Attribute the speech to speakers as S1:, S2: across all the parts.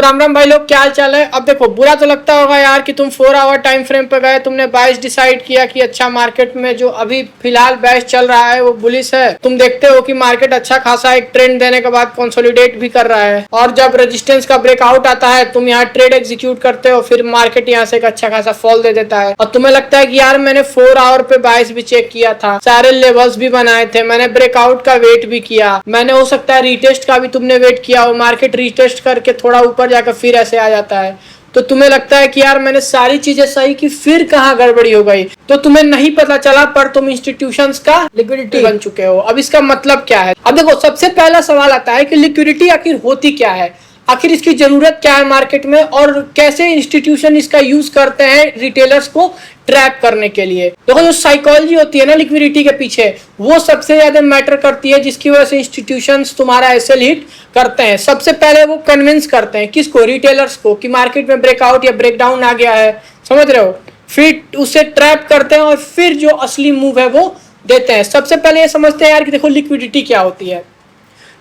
S1: राम राम भाई लोग, क्या हाल चाल है। अब देखो, बुरा तो लगता होगा यार कि तुम 4 आवर टाइम फ्रेम पे गए, तुमने 22 डिसाइड किया कि अच्छा मार्केट में जो अभी फिलहाल बैच चल रहा है वो बुलिश है। तुम देखते हो कि मार्केट अच्छा खासा एक ट्रेंड देने के बाद कंसोलिडेट भी कर रहा है और जब रेजिस्टेंस का ब्रेकआउट आता है तुम यहाँ ट्रेड एग्जीक्यूट करते हो, फिर मार्केट यहाँ से एक अच्छा खासा फॉल दे देता है और तुम्हें लगता है कि यार मैंने 4 आवर पे 22 भी चेक किया था, सारे लेवल्स भी बनाए थे, मैंने ब्रेकआउट का वेट भी किया, मैंने हो सकता है रीटेस्ट का भी तुमने वेट किया हो, मार्केट रीटेस्ट करके थोड़ा ऊपर जाकर फिर ऐसे आ जाता है, तो तुम्हें लगता है कि यार मैंने सारी चीजें सही की, फिर कहाँ गड़बड़ी हो गई। तो तुम्हें नहीं पता चला पर तुम इंस्टीट्यूशंस का लिक्विडिटी बन चुके हो। अब इसका मतलब क्या है? अब देखो, सबसे पहला सवाल आता है कि लिक्विडिटी आखिर होती क्या है, आखिर इसकी जरूरत क्या है मार्केट में और कैसे इंस्टीट्यूशन इसका यूज करते हैं रिटेलर्स को ट्रैप करने के लिए। देखो, जो साइकोलॉजी होती है ना लिक्विडिटी के पीछे, वो सबसे ज्यादा मैटर करती है, जिसकी वजह से इंस्टीट्यूशंस तुम्हारा एसएल हिट करते हैं। सबसे पहले वो कन्विंस करते हैं किसको? रिटेलर्स को, कि मार्केट में ब्रेकआउट या ब्रेकडाउन आ गया है, समझ रहे हो। फिर उसे ट्रैप करते हैं और फिर जो असली मूव है वो देते हैं। सबसे पहले ये समझते हैं यार कि देखो लिक्विडिटी क्या होती है।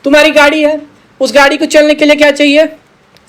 S1: तुम्हारी गाड़ी है, उस गाड़ी को चलने के लिए क्या चाहिए?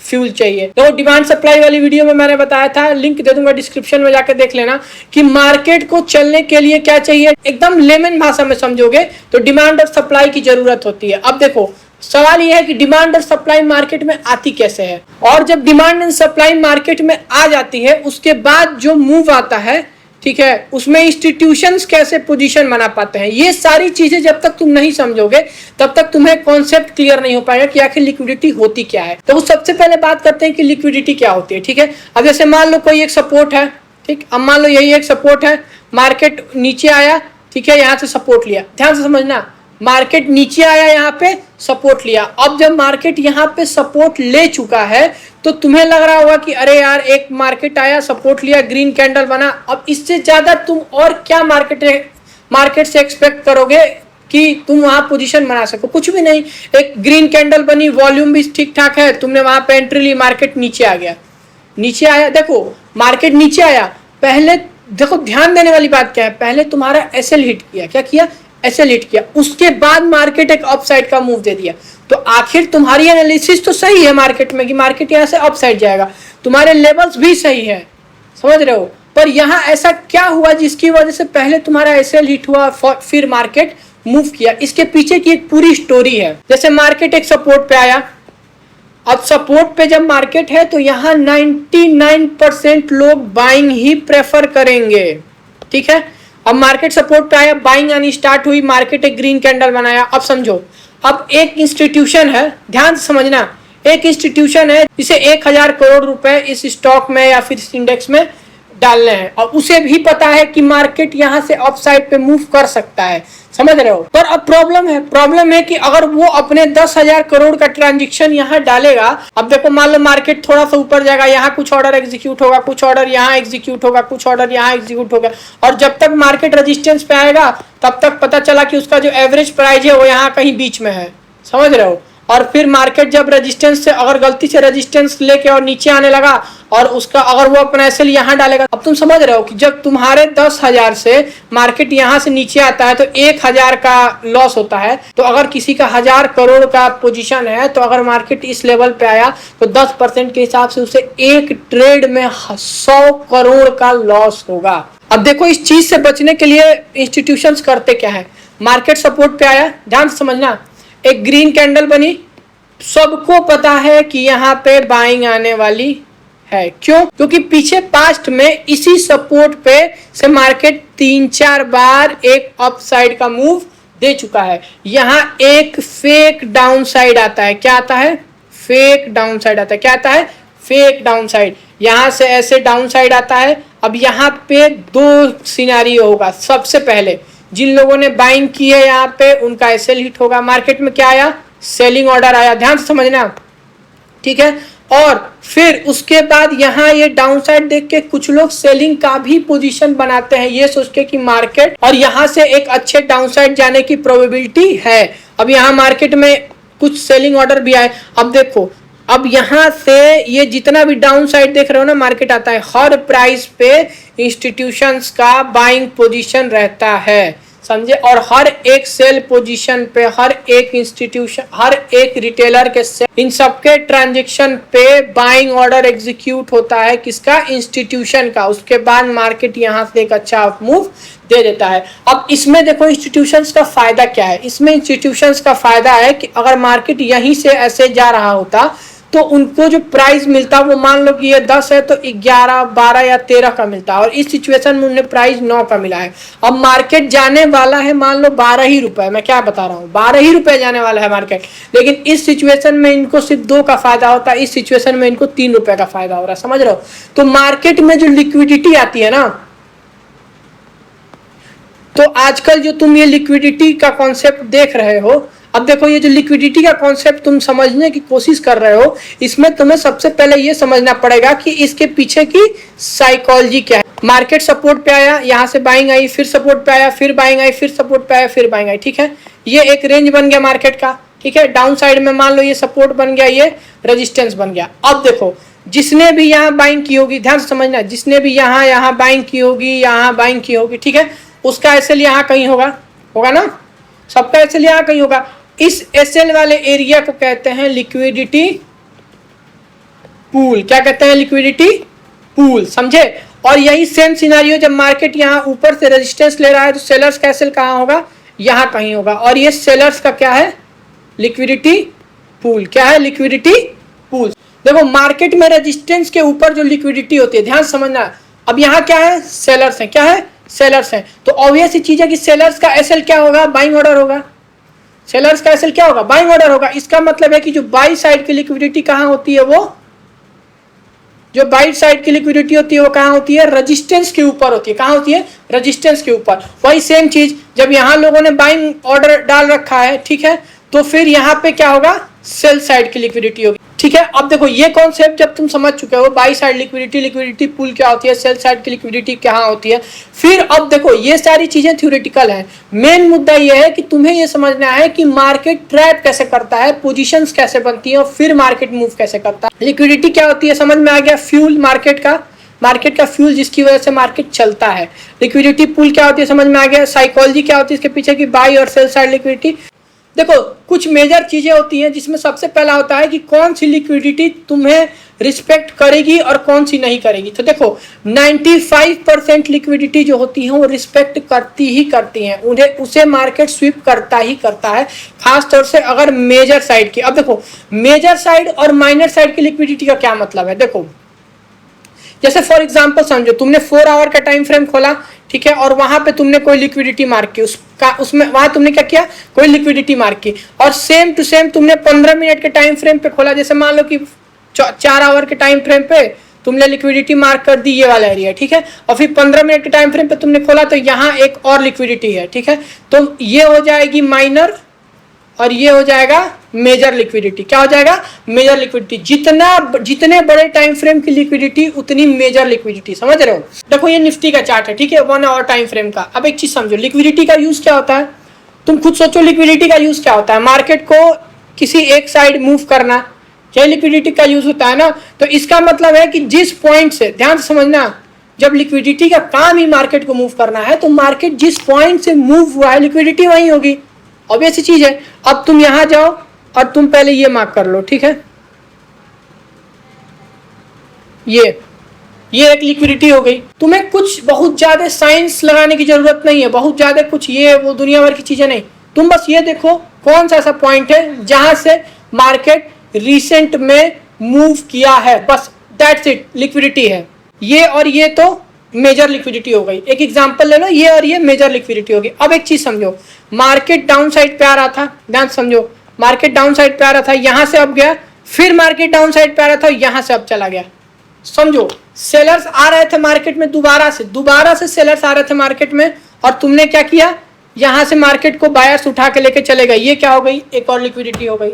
S1: फ्यूल चाहिए। देखो, डिमांड सप्लाई वाली वीडियो में मैंने बताया था, लिंक दे दूंगा डिस्क्रिप्शन में, जाकर देख लेना कि मार्केट को चलने के लिए क्या चाहिए। एकदम लेमन भाषा में समझोगे तो डिमांड और सप्लाई की जरूरत होती है। अब देखो, सवाल यह है कि डिमांड और सप्लाई मार्केट में आती कैसे है, और जब डिमांड एंड सप्लाई मार्केट में आ जाती है उसके बाद जो मूव आता है, ठीक है, उसमें इंस्टीट्यूशंस कैसे पोजीशन बना पाते हैं। ये सारी चीजें जब तक तुम नहीं समझोगे तब तक तुम्हें कॉन्सेप्ट क्लियर नहीं हो पाएगा कि आखिर लिक्विडिटी होती क्या है। तो सबसे पहले बात करते हैं कि लिक्विडिटी क्या होती है। ठीक है, अब जैसे मान लो कोई एक सपोर्ट है, ठीक, अब मान लो यही एक सपोर्ट है, मार्केट नीचे आया, ठीक है, यहाँ से सपोर्ट लिया। ध्यान से समझना, मार्केट नीचे आया, यहाँ पे सपोर्ट लिया। अब जब मार्केट यहाँ पे सपोर्ट ले चुका है तो तुम्हें लग रहा होगा कि अरे यार, एक मार्केट आया, सपोर्ट लिया, ग्रीन कैंडल बना, अब इससे ज्यादा तुम और क्या मार्केट से एक्सपेक्ट करोगे कि तुम वहां पोजीशन बना सको? कुछ भी नहीं। एक ग्रीन कैंडल बनी, वॉल्यूम भी ठीक ठाक है, तुमने वहां पे एंट्री ली, मार्केट नीचे आ गया, नीचे आया। देखो, मार्केट नीचे आया, पहले देखो ध्यान देने वाली बात क्या है, पहले तुम्हारा एसएल हिट किया, क्या किया? एसएल हिट किया, उसके बाद मार्केट एक अपसाइड का मूव दे दिया। तो आखिर तुम्हारी एनालिसिस तो सही है मार्केट में कि मार्केट यहाँ से अपसाइड जाएगा, तुम्हारे लेवल्स भी सही है, समझ रहे हो, पर यहाँ ऐसा क्या हुआ जिसकी वजह से पहले तुम्हारा एसएल हिट हुआ फिर मार्केट मूव किया? इसके पीछे की एक पूरी स्टोरी है। जैसे मार्केट एक सपोर्ट पे आया, अब सपोर्ट पे जब मार्केट है तो यहाँ 99% लोग बाइंग ही प्रेफर करेंगे, ठीक है। अब मार्केट सपोर्ट पे आया, बाइंग आनी स्टार्ट हुई, मार्केट एक ग्रीन कैंडल बनाया। अब समझो, अब एक इंस्टीट्यूशन है, ध्यान से समझना, एक इंस्टीट्यूशन है जिसे 1000 करोड़ रुपए इस स्टॉक में या फिर इस इंडेक्स में डालने हैं और उसे भी पता है कि मार्केट यहाँ से अपसाइड पे मूव कर सकता है, समझ रहे हो। पर अब प्रॉब्लम है कि अगर वो अपने 10,000 करोड़ का ट्रांजेक्शन यहाँ डालेगा, अब देखो मान लो मार्केट थोड़ा सा ऊपर जाएगा, यहाँ कुछ ऑर्डर एग्जीक्यूट होगा, कुछ ऑर्डर यहाँ एग्जीक्यूट होगा, कुछ ऑर्डर यहाँ एग्जीक्यूट होगा, और जब तक मार्केट रेजिस्टेंस पे आएगा तब तक पता चला कि उसका जो एवरेज प्राइस है वो यहाँ कहीं बीच में है, समझ रहे हो। और फिर मार्केट जब रेजिस्टेंस से अगर गलती से रेजिस्टेंस लेके और नीचे आने लगा और उसका अगर वो अपना एसएल यहाँ डालेगा, अब तुम समझ रहे हो कि जब तुम्हारे 10,000 से मार्केट यहाँ से नीचे आता है तो 1,000 का लॉस होता है। तो अगर किसी का 1,000 करोड़ का पोजीशन है तो अगर मार्केट इस लेवल पे आया तो 10% के हिसाब से उसे एक ट्रेड में 100 करोड़ का लॉस होगा। अब देखो, इस चीज से बचने के लिए इंस्टीट्यूशंस करते क्या है, मार्केट सपोर्ट पे आया, ध्यान से समझना, एक ग्रीन कैंडल बनी, सबको पता है कि यहाँ पे बाइंग आने वाली है। क्यों? क्योंकि पीछे पास्ट में इसी सपोर्ट पे से मार्केट 3-4 बार एक अपसाइड का मूव दे चुका है। यहाँ एक फेक डाउन साइड आता है, क्या आता है? फेक डाउन साइड आता है। क्या आता है? Fake down side. यहाँ से ऐसे डाउन साइड आता है। अब यहाँ पे 2 सिनेरियो होगा। सबसे पहले जिन लोगों ने बाइंग की है यहाँ पे उनका एसएल हिट होगा, मार्केट में क्या आया? सेलिंग ऑर्डर आया, ध्यान से समझना, ठीक है। और फिर उसके बाद यहाँ ये डाउन साइड देख के कुछ लोग सेलिंग का भी पोजीशन बनाते हैं, ये सोच के कि मार्केट और यहाँ से एक अच्छे डाउन साइड जाने की प्रोबेबिलिटी है। अब यहाँ मार्केट में कुछ सेलिंग ऑर्डर भी आए। अब देखो, अब यहाँ से ये जितना भी डाउन साइड देख रहे हो ना मार्केट आता है, हर प्राइस पे इंस्टीट्यूशंस का बाइंग पोजीशन रहता है, समझे। और हर एक सेल पोजीशन पे, हर एक इंस्टीट्यूशन, हर एक रिटेलर के सेल, इन सबके ट्रांजेक्शन पे बाइंग ऑर्डर एग्जीक्यूट होता है किसका, इंस्टीट्यूशन का। उसके बाद मार्केट यहाँ से एक अच्छा मूव दे देता है। अब इसमें देखो इंस्टीट्यूशंस का फायदा क्या है, इसमें इंस्टीट्यूशंस का फायदा है कि अगर मार्केट यहीं से ऐसे जा रहा होता तो उनको जो प्राइस मिलता, वो मान लो कि ये 10 है तो 11, 12 या 13 का मिलता है, और इस सिचुएशन में उन्हें प्राइस 9 का मिला है। अब मार्केट जाने वाला है मान लो 12 ही रुपए, मैं क्या बता रहा हूँ, 12 ही रुपए जाने वाला है मार्केट, लेकिन इस सिचुएशन में इनको सिर्फ 2 का फायदा होता है, इस सिचुएशन में इनको 3 रुपए का फायदा हो रहा है, समझ रहे हो। तो मार्केट में जो लिक्विडिटी आती है ना, तो आजकल जो तुम ये लिक्विडिटी का कॉन्सेप्ट देख रहे हो, अब देखो ये जो लिक्विडिटी का कॉन्सेप्ट तुम समझने की कोशिश कर रहे हो, इसमें तुम्हें सबसे पहले ये समझना पड़ेगा कि इसके पीछे की साइकोलॉजी क्या है। मार्केट सपोर्ट पे आया, यहाँ से बाइंग आई, फिर सपोर्ट पे आया, फिर बाइंग आई, फिर सपोर्ट पे आया, फिर बाइंग आई, ठीक है। ये एक रेंज बन गया मार्केट का, ठीक है। डाउन साइड में मान लो ये सपोर्ट बन गया, ये रेजिस्टेंस बन गया। अब देखो जिसने भी यहाँ बाइंग की होगी, ध्यान से समझना, जिसने भी यहाँ बाइंग की होगी, यहाँ बाइंग की होगी, ठीक है, उसका एसएल यहाँ कहीं होगा, होगा ना, सबका एसएल यहाँ कहीं होगा। इस एसएल वाले एरिया को कहते हैं लिक्विडिटी पूल। क्या कहते हैं, लिक्विडिटी पूल, समझे। और यही सेम सिनारियो जब मार्केट यहाँ ऊपर से रेजिस्टेंस ले रहा है तो सेलर्स का एसएल कहाँ होगा, यहाँ कहीं होगा, और ये सेलर्स का क्या है, लिक्विडिटी पूल। क्या है, लिक्विडिटी पूल। देखो मार्केट में रेजिस्टेंस के ऊपर जो लिक्विडिटी होती है, ध्यान समझना। अब यहाँ क्या है, सेलर्स है, क्या है, सेलर्स है, तो ऑब्वियस ही चीज है कि सेलर्स का एसएल क्या होगा, बाइंग ऑर्डर होगा। सेलर्स का एसएल क्या होगा, बाइंग ऑर्डर होगा। इसका मतलब है कि जो बाई साइड की लिक्विडिटी कहां होती है, वो जो बाई साइड की लिक्विडिटी होती है वो कहां होती है, रेजिस्टेंस के ऊपर होती है। कहां होती है, रेजिस्टेंस के ऊपर। वही सेम चीज जब यहां लोगों ने बाइंग ऑर्डर डाल रखा है, ठीक है, तो फिर यहाँ पे क्या होगा, सेल साइड की लिक्विडिटी होगी, ठीक है। अब देखो ये कॉन्सेप्ट जब तुम समझ चुके हो, by side liquidity, liquidity pool क्या होती है, सेल साइड की लिक्विडिटी कहाँ होती है, फिर अब देखो ये सारी चीजें थ्योरेटिकल हैं। मेन मुद्दा ये है कि तुम्हें ये समझना है कि मार्केट ट्रैप कैसे करता है, पोजीशंस कैसे बनती है, और फिर मार्केट मूव कैसे करता है। लिक्विडिटी क्या होती है, समझ में आ गया, फ्यूल मार्केट का फ्यूल जिसकी वजह से मार्केट चलता है। लिक्विडिटी पूल क्या होती है, समझ में आ गया। साइकोलॉजी क्या होती है इसके पीछे की, बाई और सेल साइड लिक्विडिटी। देखो कुछ मेजर चीजें होती हैं जिसमें सबसे पहला होता है कि कौन सी लिक्विडिटी तुम्हें रिस्पेक्ट करेगी और कौन सी नहीं करेगी। तो देखो 95% लिक्विडिटी जो होती है वो रिस्पेक्ट करती ही करती हैं, उन्हें उसे मार्केट स्वीप करता ही करता है, खास तौर से अगर मेजर साइड की। अब देखो मेजर साइड और माइनर साइड की लिक्विडिटी का क्या मतलब है। देखो जैसे फॉर एग्जांपल समझो तुमने 4 आवर का टाइम फ्रेम खोला, ठीक है, और वहां पे तुमने कोई लिक्विडिटी मार्क की, उसमें वहां तुमने क्या किया, कोई लिक्विडिटी मार्क की। और सेम टू सेम तुमने 15 मिनट के टाइम फ्रेम पे खोला, जैसे मान लो कि 4 आवर के टाइम फ्रेम पे तुमने लिक्विडिटी मार्क कर दी, ये वाला एरिया, ठीक है, और फिर 15 मिनट के टाइम फ्रेम पे तुमने खोला तो यहाँ एक और लिक्विडिटी है, ठीक है, तो ये हो जाएगी माइनर और ये हो जाएगा मेजर लिक्विडिटी। क्या हो जाएगा, मेजर लिक्विडिटी। जितने बड़े टाइम फ्रेम की लिक्विडिटी उतनी मेजर लिक्विडिटी, समझ रहे हो। देखो ये निफ्टी का चार्ट है, ठीक है, 1 आवर टाइम फ्रेम का। अब एक चीज समझो, लिक्विडिटी का यूज क्या होता है, तुम खुद सोचो लिक्विडिटी का यूज क्या होता है। मार्केट को किसी एक साइड मूव करना, क्या लिक्विडिटी का यूज होता है ना। तो इसका मतलब है कि जिस पॉइंट से, ध्यान से समझना, जब लिक्विडिटी का काम ही मार्केट को मूव करना है तो मार्केट जिस पॉइंट से मूव हुआ है लिक्विडिटी वहीं होगी, ऑब्वियस चीज है। अब तुम यहां जाओ और तुम पहले ये मार्क कर लो, ठीक है, ये एक लिक्विडिटी हो गई। तुम्हें कुछ बहुत ज्यादा साइंस लगाने की जरूरत नहीं है, बहुत ज्यादा कुछ ये वो दुनिया भर की चीजें नहीं। तुम बस ये देखो कौन सा ऐसा पॉइंट है जहां से मार्केट रिसेंट में मूव किया है, बस दैट्स इट, लिक्विडिटी है ये। और ये तो मेजर लिक्विडिटी हो गई। एक एग्जांपल ले लो, ये और ये मेजर लिक्विडिटी होगी। अब एक चीज समझो, मार्केट डाउन साइड पे आ रहा था, ध्यान समझो, मार्केट डाउन साइड पे आ रहा था, यहां से अब गया, फिर मार्केट डाउन साइड पे आ रहा था, यहां से अब चला गया। समझो सेलर्स आ रहे थे मार्केट में, दोबारा से सेलर्स आ रहे थे मार्केट में, और तुमने क्या किया, यहां से मार्केट को बायर्स उठा के लेके चले गए। ये क्या हो गई, एक और लिक्विडिटी हो गई,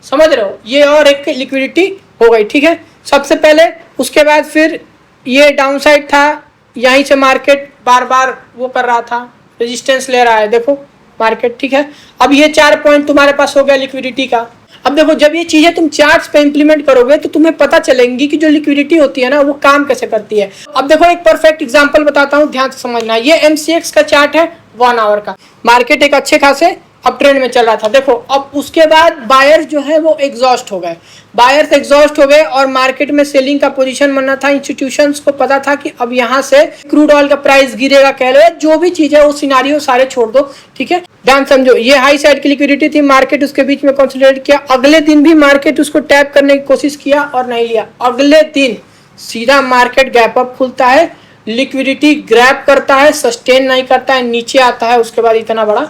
S1: समझ रहे हो, ये और एक लिक्विडिटी हो गई, ठीक है। सबसे पहले, उसके बाद फिर ये डाउन साइड था, यहीं से मार्केट बार बार वो कर रहा था, रेजिस्टेंस ले रहा है, देखो मार्केट, ठीक है। अब ये 4 पॉइंट तुम्हारे पास हो गया लिक्विडिटी का। अब देखो जब ये चीजें तुम चार्ट्स पे इंप्लीमेंट करोगे तो तुम्हें पता चलेंगी कि जो लिक्विडिटी होती है ना वो काम कैसे करती है। अब देखो एक परफेक्ट एग्जांपल बताता हूँ, ध्यान से समझना। ये MCX का चार्ट है, 1 आवर का। मार्केट एक अच्छे खासे अब ट्रेंड में चल रहा था। देखो अब उसके बाद बायर्स जो है वो एग्जॉस्ट हो गए, बायर्स एग्जॉस्ट हो गए और मार्केट में सेलिंग का पोजीशन बनना था। इंस्टीट्यूशंस को पता था कि अब यहाँ से क्रूड ऑयल का प्राइस गिरेगा, कह लो जो भी चीज है वो सिनारियो सारे छोड़ दो, ठीक है। ध्यान समझो, ये हाई साइड की लिक्विडिटी थी, मार्केट उसके बीच में कंसोलिडेट किया। अगले दिन भी मार्केट उसको टैप करने की कोशिश किया और नहीं लिया। अगले दिन सीधा मार्केट गैप अप खुलता है, लिक्विडिटी ग्रैब करता है, सस्टेन नहीं करता है, नीचे आता है, उसके बाद इतना बड़ा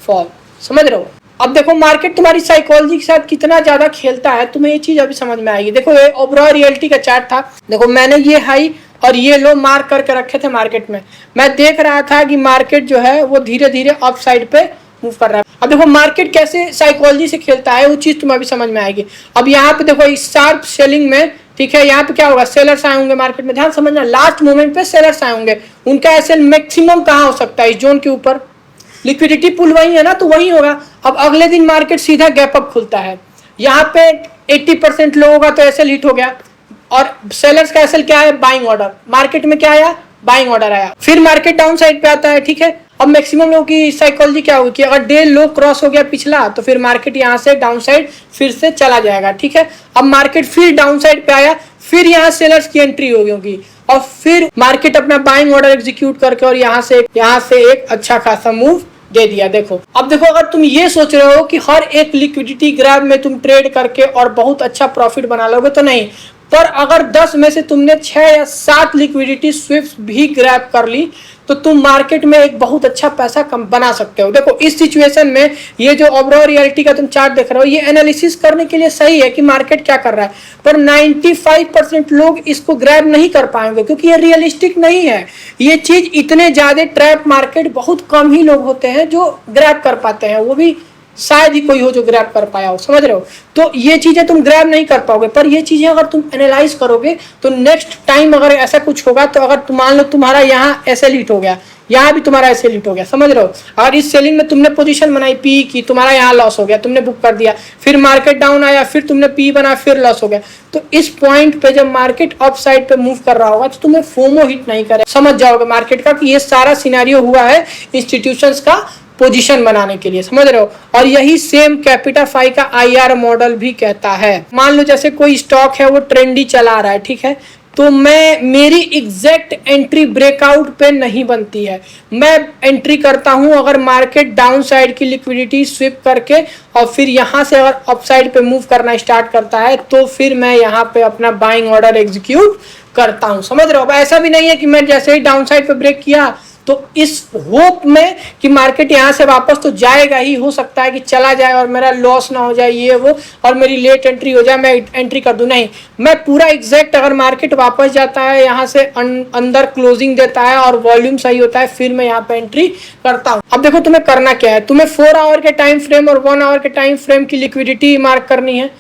S1: फॉल। समझ रहे हो? अब देखो मार्केट तुम्हारी साइकोलॉजी के साथ कितना ज्यादा खेलता है, तुम्हें ये चीज अभी समझ में आएगी। देखो ये ओवरऑल रियलिटी का चार्ट था। देखो मैंने ये हाई और ये लो मार्क करके रखे थे मार्केट में। मैं देख रहा था कि मार्केट जो है वो धीरे धीरे अप साइड पे मूव कर रहा है। अब देखो मार्केट कैसे साइकोलॉजी से खेलता है वो चीज तुम्हें अभी समझ में आएगी। अब यहाँ पे देखो इस शार्प सेलिंग में, ठीक है, यहाँ पे क्या होगा, सेलर्स आए होंगे मार्केट में। ध्यान समझना, लास्ट मोमेंट पे सेलर्स आए होंगे। उनका एसएल मैक्सिमम कहाँ हो सकता है, इस जोन के ऊपर। लिक्विडिटी पुल वही है ना, तो वही होगा। अब अगले दिन मार्केट सीधा गैप अप खुलता है। यहाँ पे 80% लोगों का तो एसएल हिट हो गया और सेलर्स का एसएल क्या है, बाइंग ऑर्डर। मार्केट में क्या आया, बाइंग ऑर्डर आया। फिर मार्केट डाउन साइड पे आता है, ठीक है। अब मैक्सिमम लोगों की साइकोलॉजी क्या होगी कि अगर डे लो क्रॉस हो गया पिछला, तो फिर मार्केट यहाँ से डाउन साइड फिर से चला जाएगा, ठीक है। अब मार्केट फिर डाउन साइड पे आया, फिर यहाँ सेलर्स की एंट्री होगी और फिर मार्केट अपना बाइंग ऑर्डर एग्जीक्यूट करके और यहाँ से एक अच्छा खासा मूव दे दिया। देखो अब देखो, अगर तुम ये सोच रहे हो कि हर एक लिक्विडिटी ग्रैब में तुम ट्रेड करके और बहुत अच्छा प्रॉफिट बना लोगे, तो नहीं। पर अगर 10 में से तुमने 6 या 7 लिक्विडिटी स्विफ्ट भी ग्रैब कर ली, तो तुम मार्केट में एक बहुत अच्छा पैसा कम बना सकते हो। देखो इस सिचुएशन में ये जो ओवरऑल रियलिटी का तुम चार्ट देख रहे हो, ये एनालिसिस करने के लिए सही है कि मार्केट क्या कर रहा है, पर 95% लोग इसको ग्रैब नहीं कर पाएंगे क्योंकि ये रियलिस्टिक नहीं है। ये चीज इतने ज्यादा ट्रैप मार्केट बहुत कम ही लोग होते हैं जो ग्रैब कर पाते हैं, वो भी शायद ही कोई हो जो ग्रैब कर पाया हो। समझ रहे हो? तो ये चीजें तुम ग्रैब नहीं कर पाओगे, पर ये चीजें अगर तुम एनालाइज करोगे तो नेक्स्ट टाइम अगर ऐसा कुछ होगा, तो अगर तुम मान लो तुम्हारा यहाँ एसएल हिट हो गया, यहाँ भी तुम्हारा एसएल हिट हो गया, समझ रहे हो। अगर इस सेलिंग में तुमने पोजीशन बनाई पी की, तुम्हारा यहाँ लॉस हो गया, तुमने बुक कर दिया, फिर मार्केट डाउन आया, फिर तुमने पी बना, फिर लॉस हो गया, तो इस पॉइंट पे जब मार्केट अप साइड पे मूव कर रहा होगा तो तुम्हें फोमो हिट नहीं करे। समझ जाओगे मार्केट का कि ये सारा सिनेरियो हुआ है इंस्टीट्यूशंस का पोजीशन बनाने के लिए। समझ रहे हो? और यही सेम कैपिटाफाई का आईआर मॉडल भी कहता है। मान लो जैसे कोई स्टॉक है वो ट्रेंडी चला रहा है, ठीक है, तो मेरी एग्जैक्ट एंट्री ब्रेकआउट पे नहीं बनती है। मैं एंट्री करता हूं अगर मार्केट डाउन साइड की लिक्विडिटी स्विप करके और फिर यहां से अगर अप साइड पे मूव करना स्टार्ट करता है, तो फिर मैं यहाँ पे अपना बाइंग ऑर्डर एग्जीक्यूट करता हूं। समझ रहे हो? ऐसा भी नहीं है कि मैं जैसे ही डाउन साइड पे ब्रेक किया तो इस होप में कि मार्केट यहाँ से वापस तो जाएगा ही, हो सकता है कि चला जाए और मेरा लॉस ना हो जाए ये वो और मेरी लेट एंट्री हो जाए, मैं एंट्री कर दूं। नहीं, मैं पूरा एग्जैक्ट अगर मार्केट वापस जाता है, यहाँ से अंदर क्लोजिंग देता है और वॉल्यूम सही होता है, फिर मैं यहाँ पे एंट्री करता हूँ। अब देखो तुम्हें करना क्या है, तुम्हें 4 आवर के टाइम फ्रेम और 1 आवर के टाइम फ्रेम की लिक्विडिटी मार्क करनी है।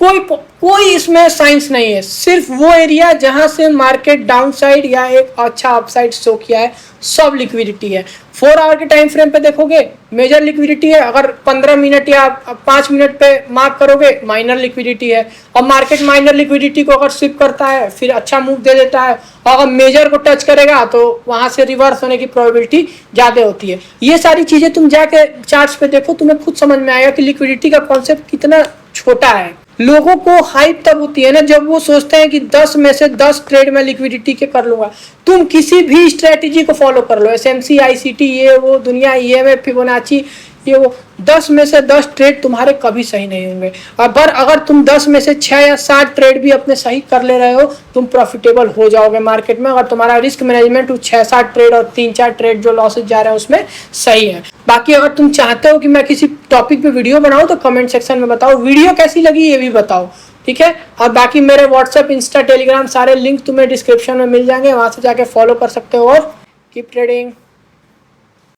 S1: कोई इसमें साइंस नहीं है, सिर्फ वो एरिया जहां से मार्केट डाउन साइड या एक अच्छा अपसाइड शो किया है, सब लिक्विडिटी है। 4 आवर के टाइम फ्रेम पे देखोगे मेजर लिक्विडिटी है, अगर 15 मिनट या 5 मिनट पे मार्क करोगे माइनर लिक्विडिटी है। और मार्केट माइनर लिक्विडिटी को अगर स्विप करता है फिर अच्छा मूव दे देता है, और अगर मेजर को टच करेगा तो वहां से रिवर्स होने की प्रोबेबिलिटी ज्यादा होती है। ये सारी चीजें तुम जाके चार्ट्स पे देखो, तुम्हें खुद समझ में आएगा कि लिक्विडिटी का कॉन्सेप्ट कितना छोटा है। लोगों को हाइप तब होती है ना जब वो सोचते हैं कि 10 में से 10 ट्रेड में लिक्विडिटी के कर लूंगा। तुम किसी भी स्ट्रेटेजी को फॉलो कर लो, एसएमसी, आईसीटी, ये वो दुनिया, ईएमएफ, फिबोनाची, ये वो 10 में से 10 ट्रेड तुम्हारे कभी सही नहीं होंगे। पर अगर तुम 10 में से 6 या 7 ट्रेड भी अपने सही कर ले रहे हो, तुम प्रॉफिटेबल हो जाओगे मार्केट में, अगर तुम्हारा रिस्क मैनेजमेंट 6-7 ट्रेड और 3-4 ट्रेड जो लॉसेज जा रहे हैं उसमें सही है। बाकी अगर तुम चाहते हो कि मैं किसी टॉपिक पे वीडियो बनाऊं तो कमेंट सेक्शन में बताओ, वीडियो कैसी लगी ये भी बताओ, ठीक है। और बाकी मेरे व्हाट्सएप, इंस्टा, टेलीग्राम सारे लिंक तुम्हें डिस्क्रिप्शन में मिल जाएंगे, वहां से जाके फॉलो कर सकते हो और कीप ट्रेडिंग।